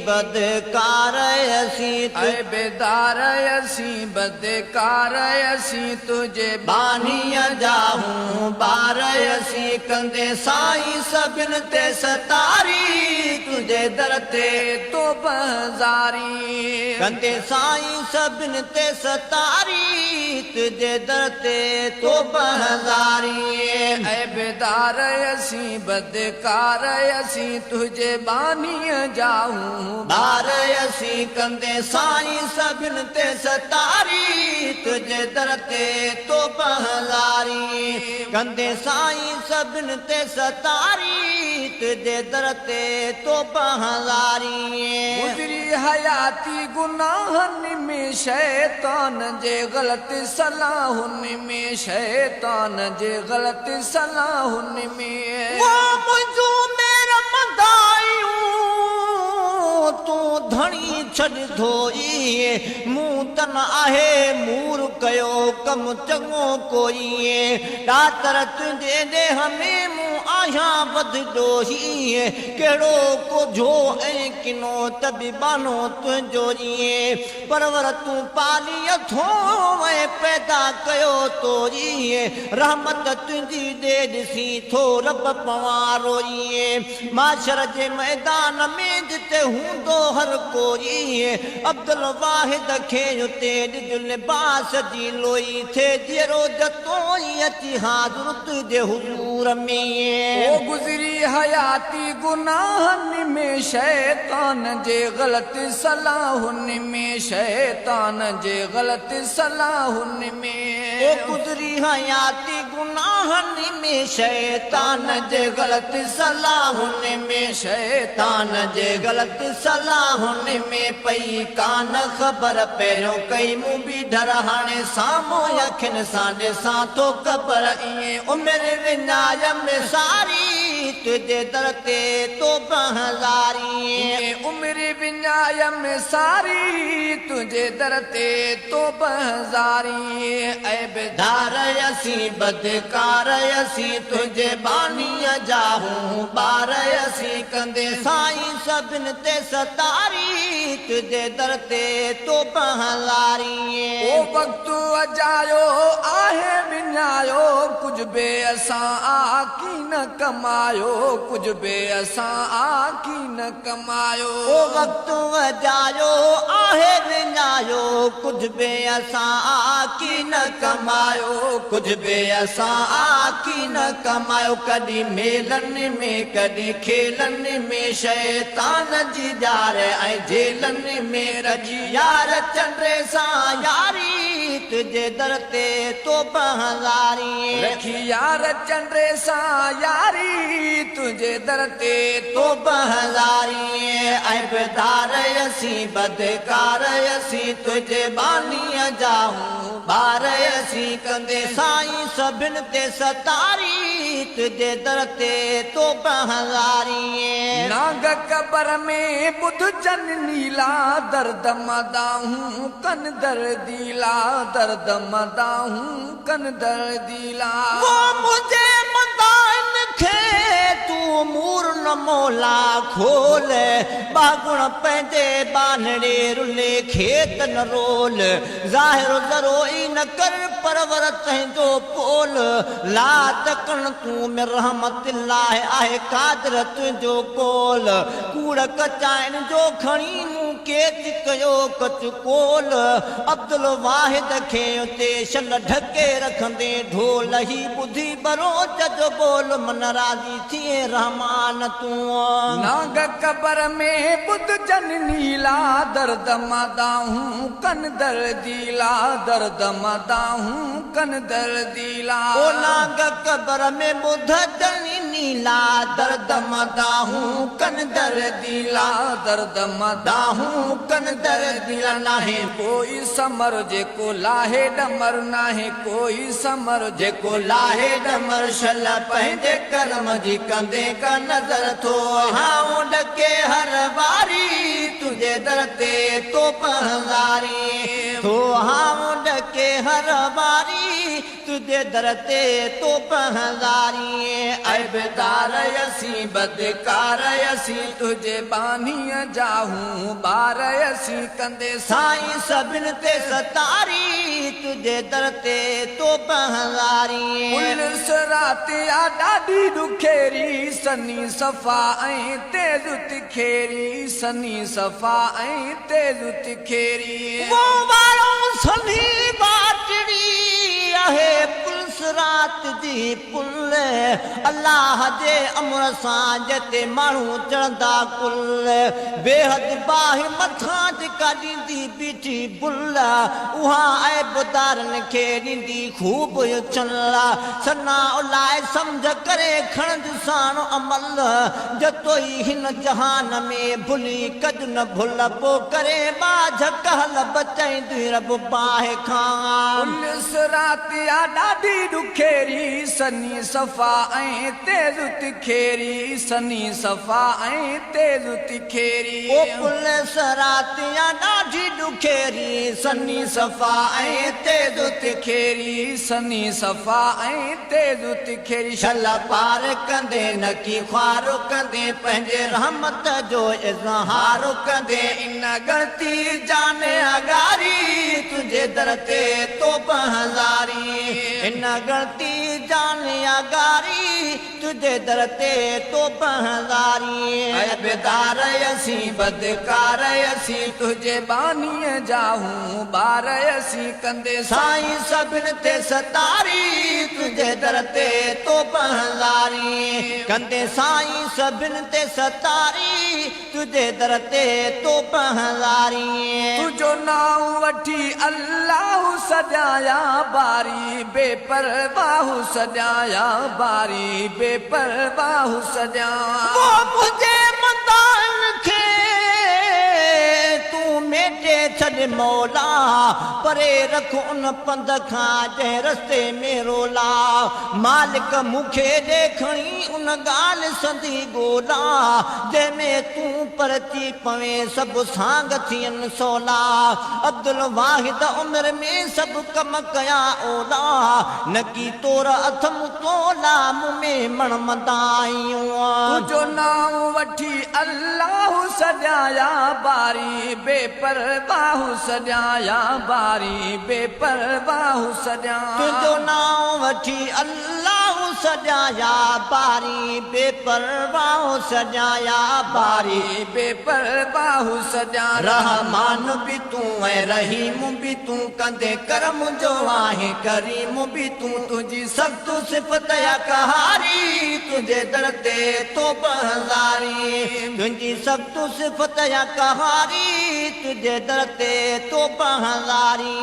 बदकार असी ऐ बेदार असी बदकार असी तुझे बानीअ जाहूं बार असी कंदे साईं सभिन ते सतारी तुझे दर ते तो बजारी कंदे साईं सभिन ते सतारी तुझे दर ते तो बहजारी ऐ बेदार असी बदकार असी तुझे बानीअ जाऊं बार असी कंदे साईं सभिन ते सतारी तुझे दर ते तो बहजारी कंदे साईं सभिन ते सतारी तुझे दर ते तो बहजारी गुजरी हयाती गुनाहन में शैतान जे गलत सलाहुन में शैतान जे गलत सलाहुन में वो मुझो मेरा मदायूं तू धणी छड़ धोई मुंह तन आहे मूर कयो कम चङो कोई डातर तुझे दे हमें मुंह आया बद डोही केड़ो को जो ऐ किनो तबीबानो तुझो परवर तू पाली अथो ऐ पैदा कयो तोरी रहमत तुझी दे ॾिसी थो रब पवारोई माशर जे मैदान में जिते हूंदो हर कोई अब्दुल वाहिद खे उते ॾिज लिबास जी लोई थे जहिड़ो जतोई अची हाज़ुर तुझे हुज़ूर में ओ गुजरी हयाती गुनाहन में शैतान जे गलत सलाहुन में शैतान जे गलत सलाहुन में ओ गुजरी हयाती गुनाहन में शैतान जे गलत सलाहुन में शैतान जे गलत सलाहुन में पई कान ख़बर पहिरियों कई मूं बि डर हाणे साम्हूं अखियुनि सां ॾिसां थो ख़बर ईअं उमिरि विञाय में सारी तुझे दर ते तो बहजारी उमिरि विञाय में सारी तुझे दर ते तो बहजारी ऐ बेदार असी बदकार असी तुझे बानीअ जाहूं बार असी कंदे साईं सभिन ते सतारी तुझे दर ते तो बहजारी ओ वक़्तु अजायो आहे विञायो कुझु बे असां आकी न कमायो कुझु बे असां आकी न कमायो ओ वक़्तु अजायो आहे विञायो कुझु बे असां आकी न कमायो कुझु बे असां आकी न कमायो कॾहिं मेलनि में कॾहिं खेलनि में शैतान जी ॼार ऐं जेलनि में रजी यार चंड्रे सां यारी तुझे दर ते तो बहजारी रखी यार चंड्रे सां यारी तुझे दर ते तो बहजारी ऐं बेदार असी बदकार असी तुझे बानीअ जाहूं बार असी कंदे साईं सभिन ते सतारी तुझे दर ते तो बहजारी नाग कबर में बुध जन नीला दर्द मदाहूं कन दर्दीला दर्द मदाहूं कन दर्दीला वो मुझे मदाइन खे तू मूर न मोला खोल बागुण पंहिंजे बानड़े रुले खेत न रोल ज़ाहिर ज़रो ई न कर परवर तंहिंजो पोल ला तकण तू में रहमत लाहे आहे कादर तुंहिंजो कोल कूड़ कचाइण जो खणी मूं केच कयो कच कोल अब्दुल वाहिद खे उते शल ढके रखंदे ढोल ही ॿुधी बरोच जो बोल मन राज़ी थिए रहमान तूं नाग कबर में बुध जन नीला दर्द मदाहूं कन दर्दीला दर्द मदाहूं कन दर्दीला ओ नाग कबर में बुध जन नीला दर्द मदाहूं कन दर्दीला दर्द मदाहूं कन दर्दीला नाहे कोई समर जेको लाहे डमर नाहे कोई समर जेको लाहे डमर शल पंहिंजे कर्म जी कंदे का नज़र थो हाऊं ॾके हर वारी तुझे दर ते तो बहजारी थो हाऊं ॾके हर वारी तुझे दर ते तो पहज़ारी ऐबदार असीं बदकार असीं तुझे बानीअ जाहूं ॿार असीं कंदे साईं सभिनि ते सतारी तुझे दर ते तो पहज़ारी पुलिस राति आ ॾाढी ॾुखेरी सनी सफ़ा ऐं तेज़ तिखेरी सनी सफ़ा ऐं तेज़ तिखेरी वो वारो सनी बाटड़ी आहे पुलिस रात जी पुल अल्लाह जे अमर सां जते माण्हू चढ़ंदा कुल बेहद बाहि मथां जेका ॾींदी बीठी बुल उहा ऐबदारनि खे ॾींदी ख़ूब छल सना उलाए सम्झ करे खणंद साण अमल जतो ई हिन जहान में भुली कद न भुल पो करे बाझ कहल बचाईंदी रब बाहि खां पुलिस राति आ ॾाढी ॾुखेरी सनी सफ़ा ऐं तेज़ तिखेरी सनी सफ़ा ऐं तेज़ तिखेरी ओ पुलिस राति आ ॾाढी ॾुखेरी सनी सफ़ा ऐं तेज़ तिखेरी सनी सफ़ा ऐं तेज़ तिखेरी छल पार कंदे न की ख्वार कंदे पंहिंजे रहमत जो इज़हार कंदे इन गणती जाने अगारी तुझे दर ते तो पहज़ारी इन गणती जाने अगारी तुझे दर ते तो पहज़ारी ऐबदार असीं बदकार असीं तुझे बानीअ जाहूं ॿार असीं कंदे साईं सभिनि ते सतारी तुझे दर ते तो पहज़ारी कंदे साईं सभिनि ते सतारी तुझे दर ते तो पहज़ारी तुझो नाम वठी अल्लाह सजाया बारी बेपरवाह सजाया बारी बेपरवाह सजा वो मुझे मदान खे तूं मेटे छॾ मौला परे रख उन पंध खां जंहिं रस्ते में रोला मालिक मूंखे ॾेखणी उन ॻाल्हि संदी ॻोल्हा जंहिंमें तूं परची पवे सभु सांग थियनि सवला अब्दुल वाहिद उमिरि में सभु कम कया ओला न की तोर अथम तोला मुंह में मणमंदा आहियूं तुझो नाम वठी अल्लाह सजाया बारी बेपरवाह सजाया बारी बेपरवाह सजा तुझो नाम वठी अल्लाह सजाया बारी बेपरवाह सजाया बारी बेपरवाह सजा रहमान भी तूं ऐं रहीम भी तूं कंदे करम जो आहे करीम भी तूं तुझी सख़्त सिफ़त या कहारी तुझे दर ते तो पहज़ारी तुझी सख़्त सिफ़त या कहारी तुझे दर ते तो पहज़ारी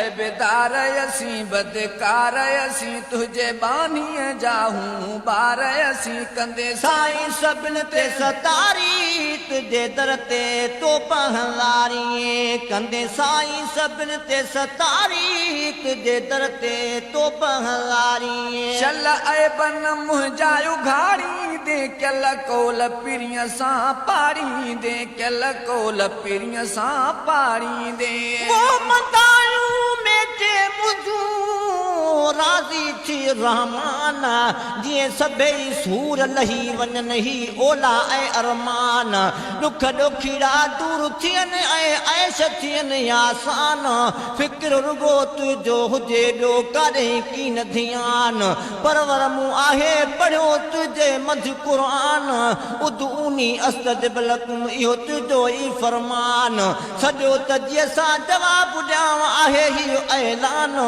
ऐबदार असीं बदकार असीं तुझे बानीअ जाहूं ॿार असीं कंदे साईं सभिनि ते सतारी तुझे दर ते तो पहज़ारी कंदे साईं सभिनि ते सतारी तुझे दर ते तो पहज़ारी चल ऐबन मुंहिंजा उघाड़ी दे कल कोल पिरीअ सां पाड़ी दे कल कोल पिरीअ सां पाड़ी दे वो मदायूं मेटे मुझूं राज़ी थी रहमान जीअं सभई सूर लही वञनि ही ओला ऐं अरमान ॾुख ॾुखीड़ा दूर थियनि ऐं ऐश थियनि आसान फिक्र रुगो तुंहिंजो हुजे ॿियो काॾे कीन ध्यान परवर मूं आहे पढ़ियो तुंहिंजे मध क़ुरान उदूनी अस्तजबलकुम इहो तुंहिंजो ई फरमान सॼो तजीअ सां जवाबु ॾियांव आहे इहो ऐलान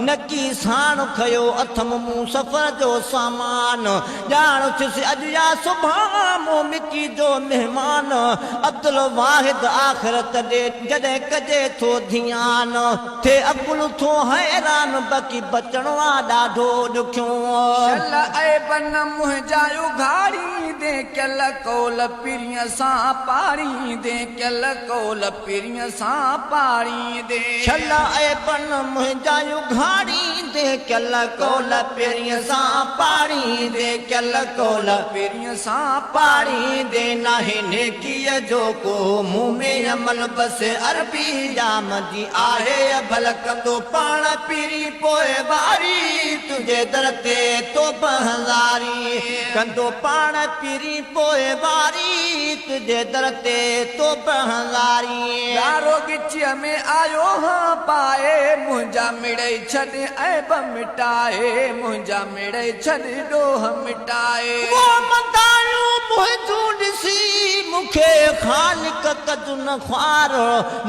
न की साण खयो अथम मूं सफ़र जो सामान ॼाण थियसि अॼु या सुभाणे मूं मिकी जो महिमान अब्दुल वाहिद आख़िरत ॾे जॾहिं कजे थो ध्यान थे अकुल थो हैरान बाक़ी बचणो आहे ॾाढो ॾुखियो चल ऐबन मुंहिंजा उघाड़ी दे कल कोल पिरीअ सां पाड़ी दे कल कोल पिरीअ सां पाड़ी दे छल ऐबन मुंहिंजा उघाड़ी दे कल कोल पिरीअ सां पाड़ी दे कल कोल पिरीअ सां पाड़ी दे नाहे नेकीअ जो को मुंह में अमल बस अरबी जाम जी आहे भल कंदो पाण पीरी पोए वारी तुझे दर ते तो बहज़ारी कंदो पाण पीरी पोए वारी तुझे दर ते तो बहज़ारी यारो गिचीअ में आयो हाँ पाए मुंहिंजा मिड़ई छॾ ऐब मिटाए मुंहिंजा मिड़ई छॾ ॾोह मिटाए वो मंदायूं मुंहिंजूं ॾिसी मूंखे ख़ालिक कदु न ख्वार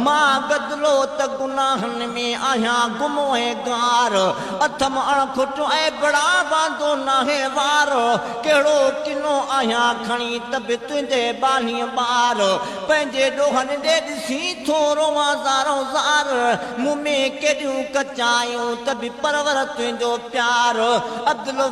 मां गदिलो त गुनाहनि में आहियां गुमो ऐं गार अथम अणखुट ऐं बड़ा बांदो नाहे वार कहिड़ो किनो आहियां खणी त बि तुंहिंजे बालीअ ॿार पंहिंजे ॾोहनि ॾे ॾिसी थोरो ज़ारो ज़ार मूं में केॾियूं कचायूं त बि परवर तुंहिंजो प्यार अब्दुल